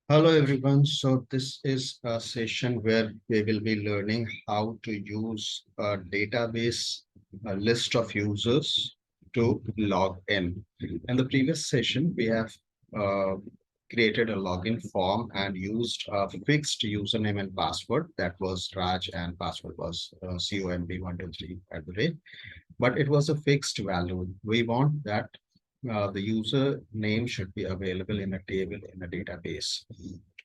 Hello everyone. So this is a session where we will be learning how to use a database, a list of users to log in. In the previous session, we have uh, created a login form and used a fixed username and password. That was Raj and password was COMB123 at the rate, but it was a fixed value. We want that the user name should be available in a table in a database.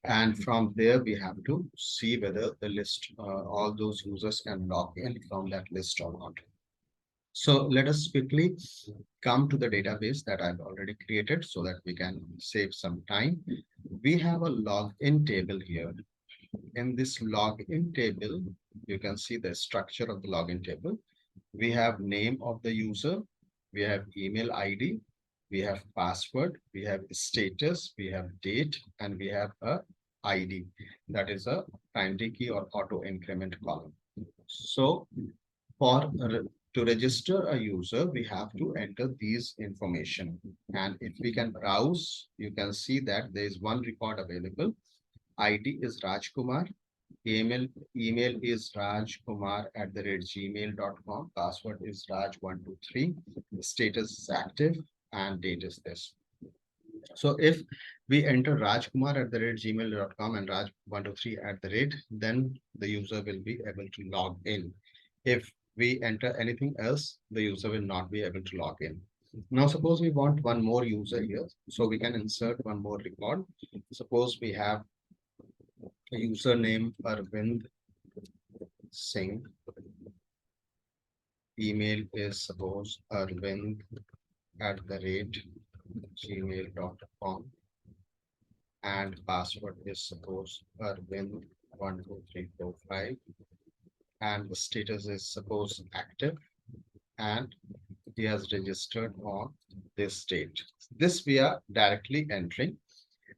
And from there, we have to see whether the list, all those users can log in from that list or not. So let us quickly come to the database that I've already created so that we can save some time. We have a login table here. In this login table, you can see the structure of the login table. We have name of the user, we have email ID, we have password, we have status, we have date, and we have a ID. That is a primary key or auto increment column. So for to register a user, we have to enter these information. And if we can browse, you can see that there is one record available. ID is Rajkumar. Email is rajkumar@gmail.com. Password is raj123. Status is active and date is this. So if we enter rajkumar@gmail.com and raj123 at the rate, then the user will be able to log in. If we enter anything else, the user will not be able to log in. Now, suppose we want one more user here. So we can insert one more record. Suppose we have a username Arvind Singh. Email is suppose arvind@gmail.com and password is suppose Arvind12345 and the status is suppose active and he has registered on this date. This we are directly entering.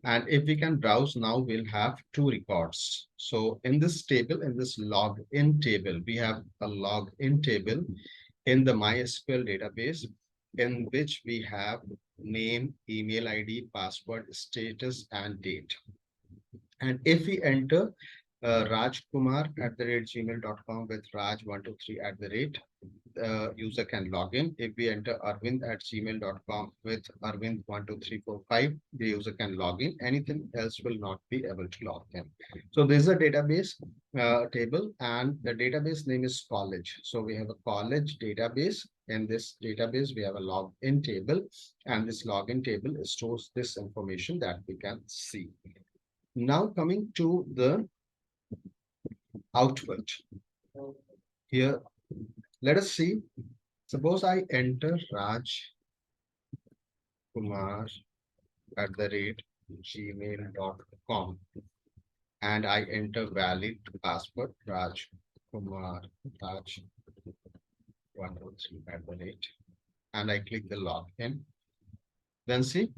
And if we can browse now, we'll have two records. So in this table, in this login table, we have a login table in the MySQL database in which we have name, email ID, password, status, and date. And if we enter rajkumar@gmail.com with raj123 at the rate, the user can log in. If we enter arvind@gmail.com with arvind12345, the user can log in. Anything else will not be able to log in. So this is a database table and the database name is college. So we have a college database. In this database, we have a login table and this login table stores this information that we can see. Now coming to the output. Here, let us see. Suppose I enter Raj Kumar @gmail.com and I enter valid password Raj Kumar Raj 103 at the rate and I click the login. Then see,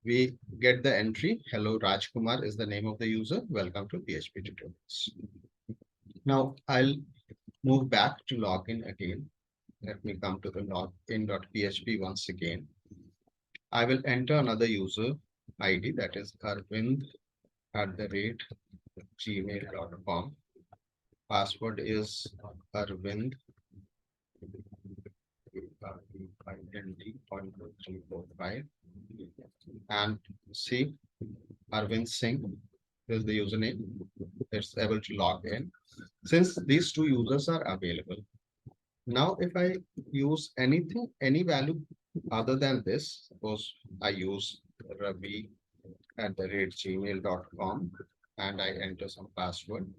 we get the entry. Hello, Raj Kumar is the name of the user. Welcome to PHP tutorials. Now I'll move back to login again. Let me come to the login.php once again. I will enter another user ID that is arvind@gmail.com. Password is Arvind .345 and see Arvind Singh is the username. It's able to log in. Since these two users are available. Now, if I use anything, any value other than this, suppose I use ravi@gmail.com and I enter some password,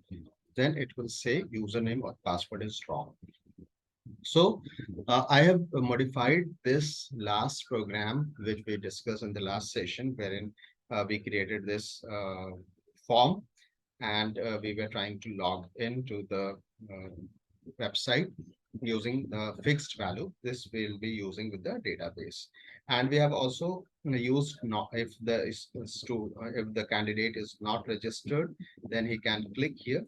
then it will say username or password is wrong. So I have modified this last program, which we discussed in the last session, wherein we created this form and we were trying to log into the website using the fixed value. This will be using with the database. And we have also used not if if the candidate is not registered, then he can click here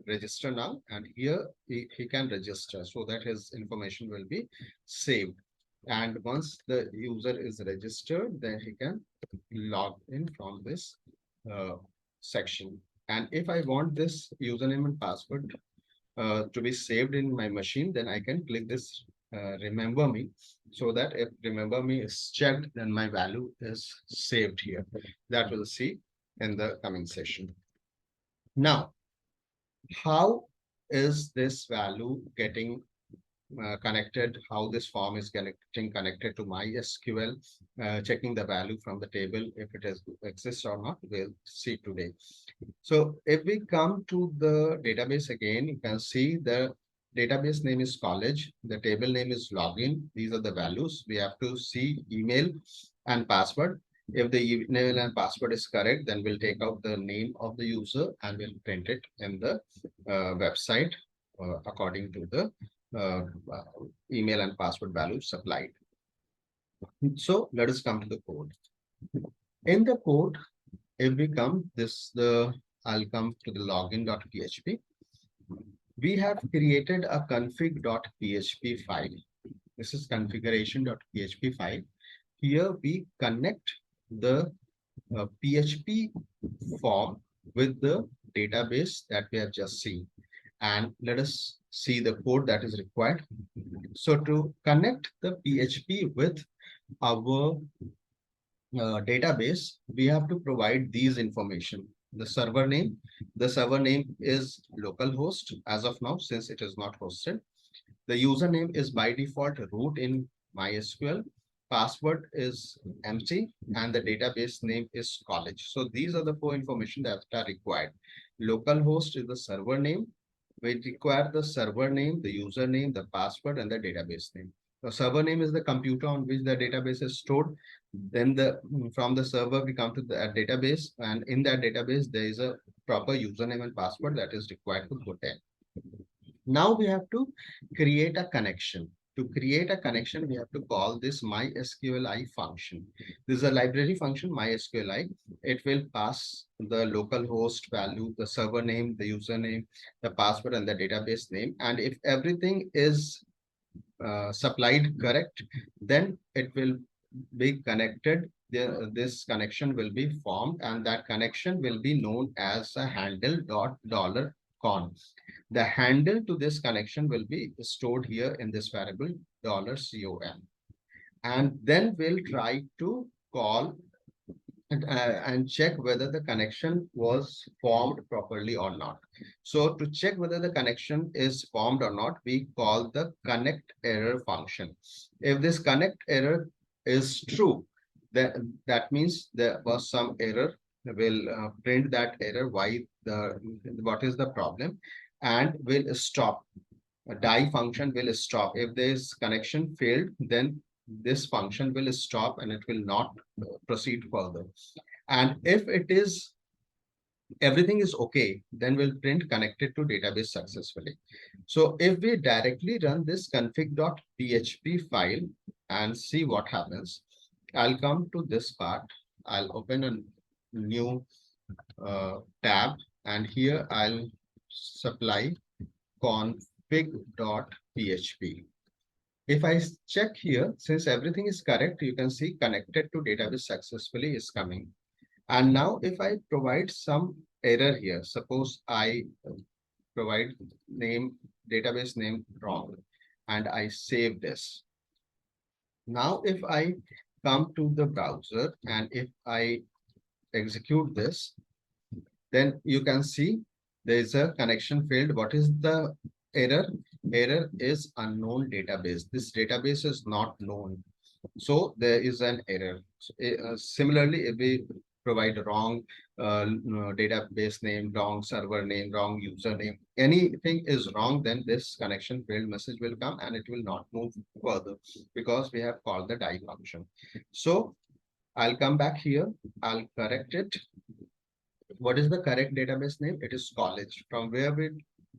register now and here he can register so that his information will be saved. And once the user is registered, then he can log in from this section. And if I want this username and password to be saved in my machine, then I can click this remember me, so that if remember me is checked, then my value is saved here. That we'll see in the coming session. Now, how is this value getting connected, how this form is getting connected to MySQL, checking the value from the table if it has exists or not, we'll see today. So if we come to the database again, you can see the database name is college, the table name is login. These are the values. We have to see email and password. If the email and password is correct, then we'll take out the name of the user and we'll print it in the website according to the uh, email and password values supplied. So let us come to the code. In the code, if we come I'll come to the login.php. We have created a config.php file. This is configuration.php file. Here we connect the PHP form with the database that we have just seen. And let us see the code that is required. So to connect the PHP with our database, we have to provide these information. The server name is localhost as of now, since it is not hosted. The username is by default root in MySQL. Password is empty and the database name is college. So these are the four information that are required. Localhost is the server name. We require the server name, the username, the password, and the database name. The server name is the computer on which the database is stored. Then from the server we come to the database, and in that database there is a proper username and password that is required to put in. Now we have to create a connection. To create a connection, we have to call this MySQLi function. This is a library function, MySQLi. It will pass the local host value, the server name, the username, the password, and the database name. And if everything is supplied correct, then it will be connected. This connection will be formed, and that connection will be known as a handle dot dollar con. The handle to this connection will be stored here in this variable $con. And then we'll try to call and check whether the connection was formed properly or not. So to check whether the connection is formed or not, we call the connect error function. If this connect error is true, then that means there was some error. We'll print that error, what is the problem, and will stop. A die function will stop. If this connection failed, then this function will stop and it will not proceed further. And if it is everything is okay, then we'll print connected to database successfully. So if we directly run this config.php file and see what happens, I'll come to this part. I'll open a new tab, and here I'll supply config.php. If I check here, since everything is correct, you can see connected to database successfully is coming. And now if I provide some error here, suppose I provide database name wrong, and I save this. Now if I come to the browser and if I execute this, then you can see there is a connection failed. What is the error? Error is unknown database. This database is not known. So there is an error. Similarly, if we provide wrong database name, wrong server name, wrong username, anything is wrong, then this connection failed message will come and it will not move further because we have called the die function. So I'll come back here. I'll correct it. What is the correct database name? It is college. From where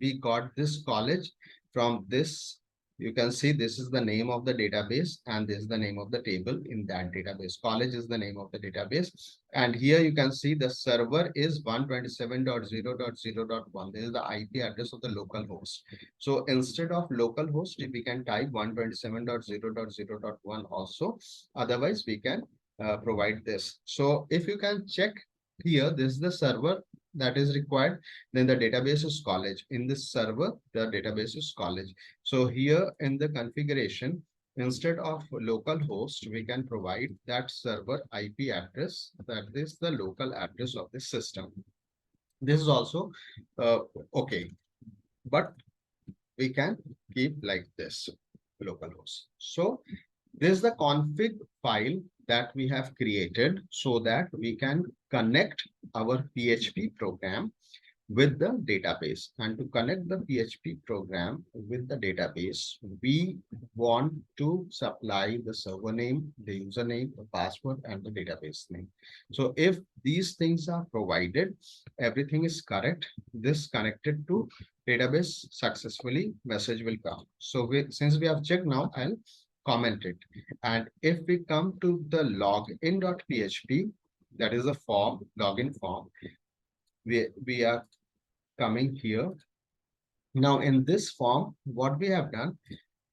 we got this college? From this, you can see this is the name of the database and this is the name of the table in that database. College is the name of the database. And here you can see the server is 127.0.0.1. This is the IP address of the local host. So instead of local host, we can type 127.0.0.1 also. Otherwise, we can provide this. So if you can check here, this is the server that is required. Then the database is college. In this server, the database is college. So here in the configuration, instead of local host, we can provide that server IP address. That is the local address of the system. This is also uh, okay, but we can keep like this localhost. So this is the config file that we have created so that we can connect our PHP program with the database. And to connect the PHP program with the database, we want to supply the server name, the username, the password, and the database name. So if these things are provided, everything is correct. This connected to database successfully, message will come. So since we have checked now, I'll comment it. And if we come to the login.php, that is a form, login form, we are coming here. Now in this form, what we have done,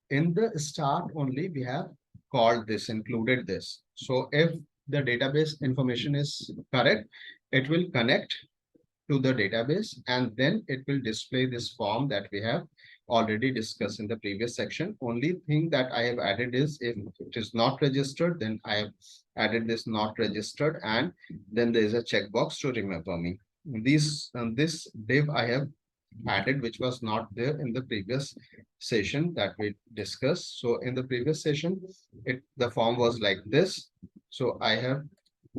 in the start only, we have called this, included this. So if the database information is correct, it will connect to the database, and then it will display this form that we have already discussed in the previous section. Only thing that I have added is if it is not registered, then I have added this not registered, and then there is a checkbox to remember me. This div I have added, which was not there in the previous session that we discussed. So in the previous session, the form was like this. So I have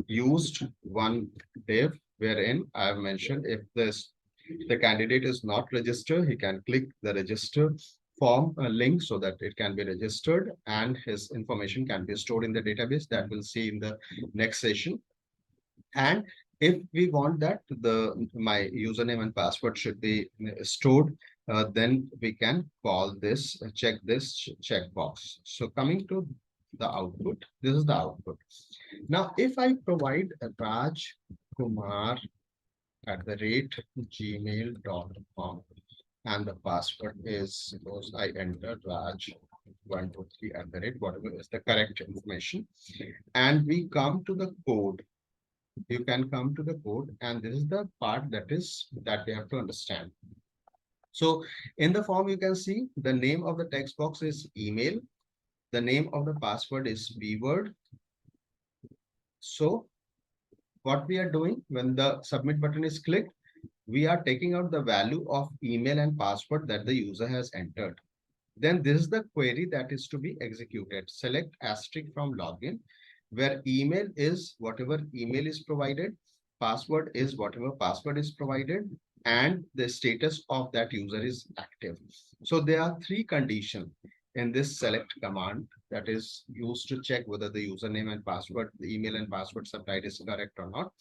used one div wherein I have mentioned if the candidate is not registered, he can click the register form link so that it can be registered and his information can be stored in the database. That we'll see in the next session. And if we want that my username and password should be stored, then we can call this, check this checkbox. So coming to the output, this is the output. Now, if I provide Raj Kumar at the rate gmail.com and the password is, suppose I enter Raj 123 at the rate, whatever is the correct information, and we come to the code. You can come to the code, and this is the part that we have to understand. So in the form, you can see the name of the text box is email. The name of the password is bword. So what we are doing when the submit button is clicked, we are taking out the value of email and password that the user has entered. Then this is the query that is to be executed. Select asterisk from login, where email is whatever email is provided, password is whatever password is provided, and the status of that user is active. So there are three conditions in this select command that is used to check whether the username and password, the email and password supplied is correct or not.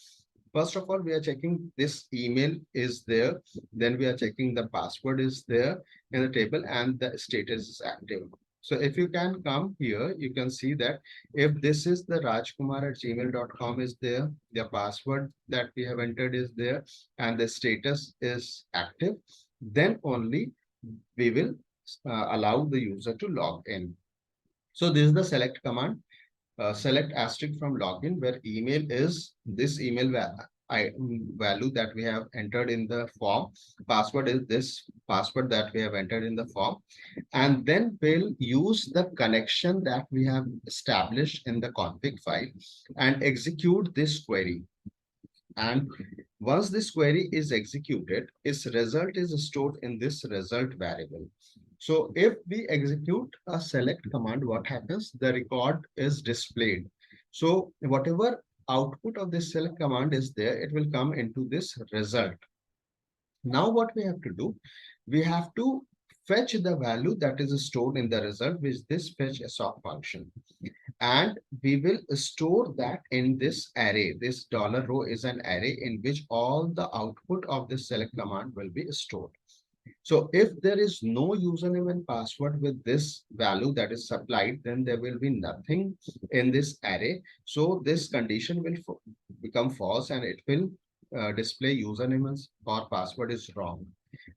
First of all, we are checking this email is there. Then we are checking the password is there in the table and the status is active. So if you can come here, you can see that if this is the rajkumar@gmail.com is there, the password that we have entered is there, and the status is active, then only we will allow the user to log in. So this is the select command. Select asterisk from login, where email is this email value that we have entered in the form. Password is this password that we have entered in the form. And then we'll use the connection that we have established in the config file and execute this query. And once this query is executed, its result is stored in this result variable. So if we execute a select command, what happens? The record is displayed. So whatever output of this select command is there, it will come into this result. Now what we have to do, we have to fetch the value that is stored in the result with this fetch assoc function. And we will store that in this array. This $row is an array in which all the output of this select command will be stored. So if there is no username and password with this value that is supplied, then there will be nothing in this array. So this condition will become false and it will display username or password is wrong.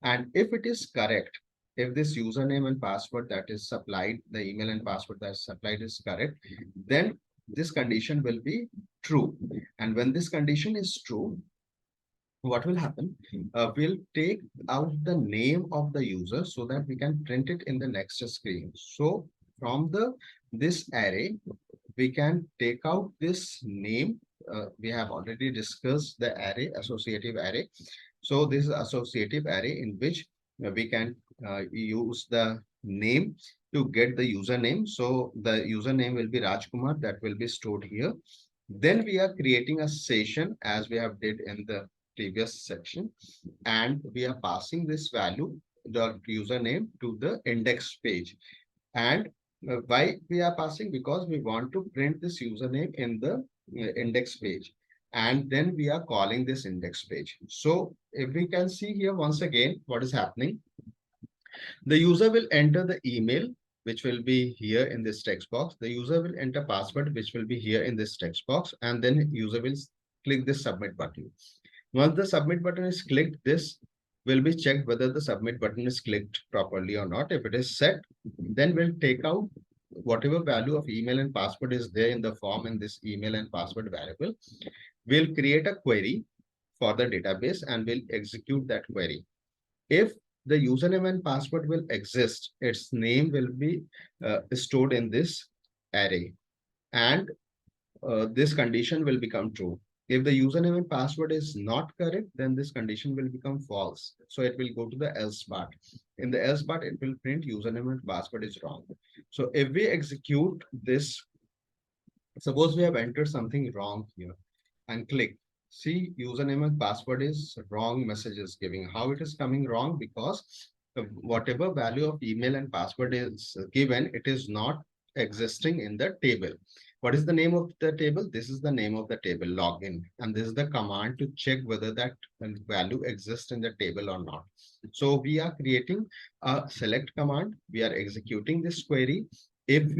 And if it is correct, if this username and password that is supplied, the email and password that is supplied is correct, then this condition will be true. And when this condition is true, what will happen? We'll take out the name of the user so that we can print it in the next screen. So from the this array, we can take out this name. We have already discussed the array, associative array. So this is associative array in which we can use the name to get the username. So the username will be Rajkumar, that will be stored here. Then we are creating a session as we have did in the previous section, and we are passing this value, the username, to the index page. And why we are passing? Because we want to print this username in the index page, and then we are calling this index page. So if we can see here once again what is happening, the user will enter the email, which will be here in this text box. The user will enter password, which will be here in this text box, and then user will click this submit button. Once the submit button is clicked, this will be checked whether the submit button is clicked properly or not. If it is set, then we'll take out whatever value of email and password is there in the form in this email and password variable. We'll create a query for the database and we'll execute that query. If the username and password will exist, its name will be stored in this array, and this condition will become true. If the username and password is not correct, then this condition will become false. So it will go to the else part. In the else part, it will print username and password is wrong. So if we execute this, suppose we have entered something wrong here and click. See, username and password is wrong, message is giving. How it is coming wrong? Because whatever value of email and password is given, it is not existing in the table. What is the name of the table? This is the name of the table, login. And this is the command to check whether that value exists in the table or not. So we are creating a select command. We are executing this query. If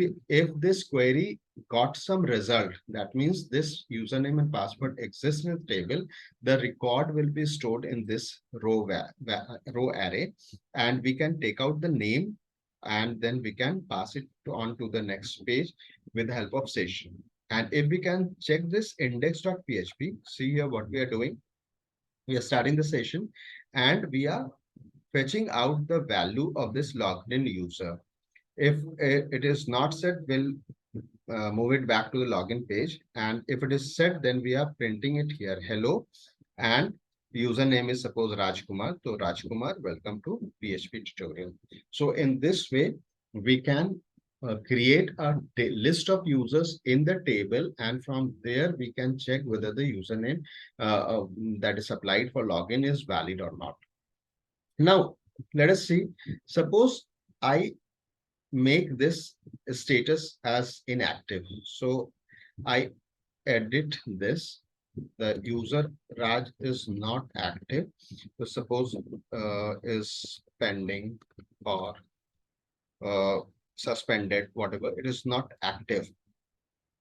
this query got some result, that means this username and password exists in the table, the record will be stored in this row array, and we can take out the name, and then we can pass it on to the next page with the help of session. And if we can check this index.php, see here what we are doing. We are starting the session and we are fetching out the value of this logged in user. If it is not set, we'll move it back to the login page. And if it is set, then we are printing it here, hello. And username is suppose Rajkumar. So Rajkumar, welcome to PHP tutorial. So in this way, we can create a list of users in the table, and from there we can check whether the username that is applied for login is valid or not. Now, let us see. Suppose I make this status as inactive. So I edit this. The user Raj is not active. So suppose is pending or uh, suspended, whatever. It is not active.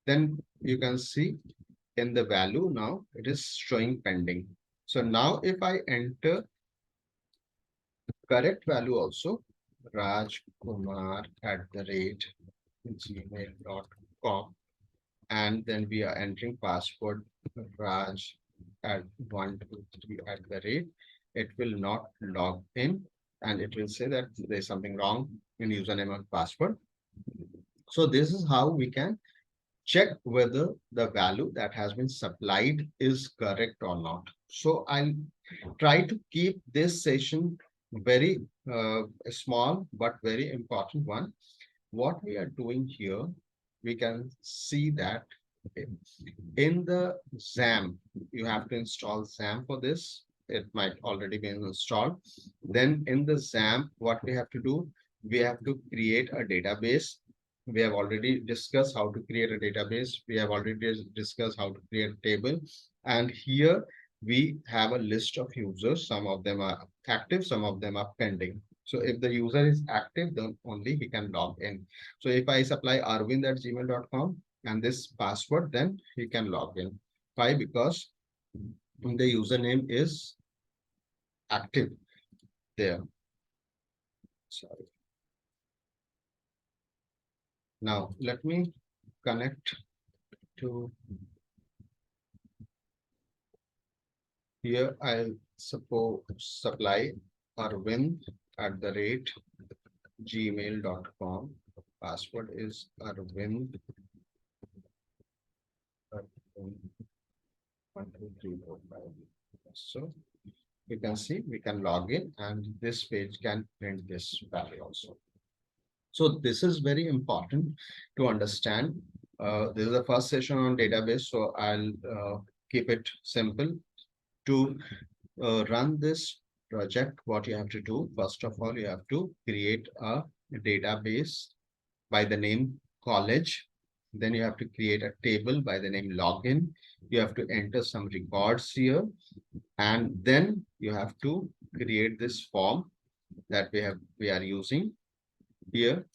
Then you can see in the value now it is showing pending. So now if I enter correct value also, rajkumar@gmail.com, and then we are entering password Raj at 123 @ it will not log in, and it will say that there's something wrong in username and password. So this is how we can check whether the value that has been supplied is correct or not. So I'll try to keep this session very small but very important one. What we are doing here, we can see that in the XAMPP, you have to install XAMPP for this. It might already be installed. Then in the XAMPP, what we have to do, we have to create a database. We have already discussed how to create a database. We have already discussed how to create a table. And here we have a list of users. Some of them are active, some of them are pending. So if the user is active, then only he can log in. So if I supply arvind@gmail.com and this password, then he can log in. Why? Because the username is active there. Sorry. Now let me connect to Here I'll suppose supply arvind@gmail.com. Password is Arvind. Arvind 1 2 3 4 5. So you can see we can log in and this page can print this value also. So this is very important to understand. This is the first session on database, so I'll keep it simple. To run this project, what you have to do, first of all, you have to create a database by the name college. Then you have to create a table by the name login. You have to enter some records here, and then you have to create this form that we are using here,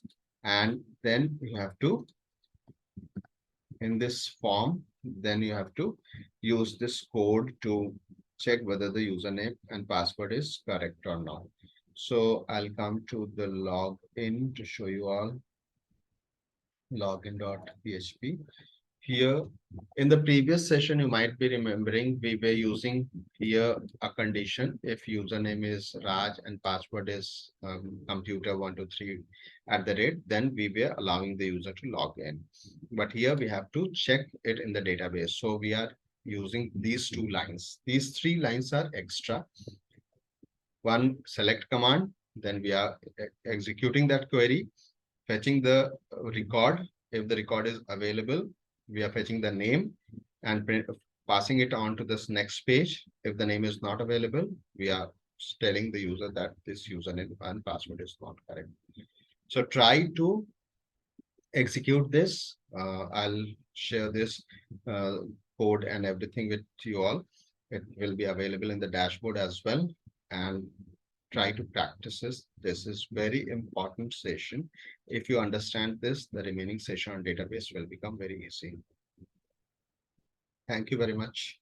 and then you have to in this form, then you have to use this code to check whether the username and password is correct or not. So I'll come to the login to show you all login.php. Here in the previous session, you might be remembering we were using here a condition. If username is Raj and password is computer123 at the rate, then we were allowing the user to log in. But here we have to check it in the database. So we are using these two lines. These three lines are extra. One select command, then we are executing that query, fetching the record. If the record is available, we are fetching the name and passing it on to this next page. If the name is not available, we are telling the user that this username and password is not correct. So try to execute this. I'll share this uh, code and everything with you all. It will be available in the dashboard as well. And try to practice this. This is very important session. If you understand this, the remaining session on database will become very easy. Thank you very much.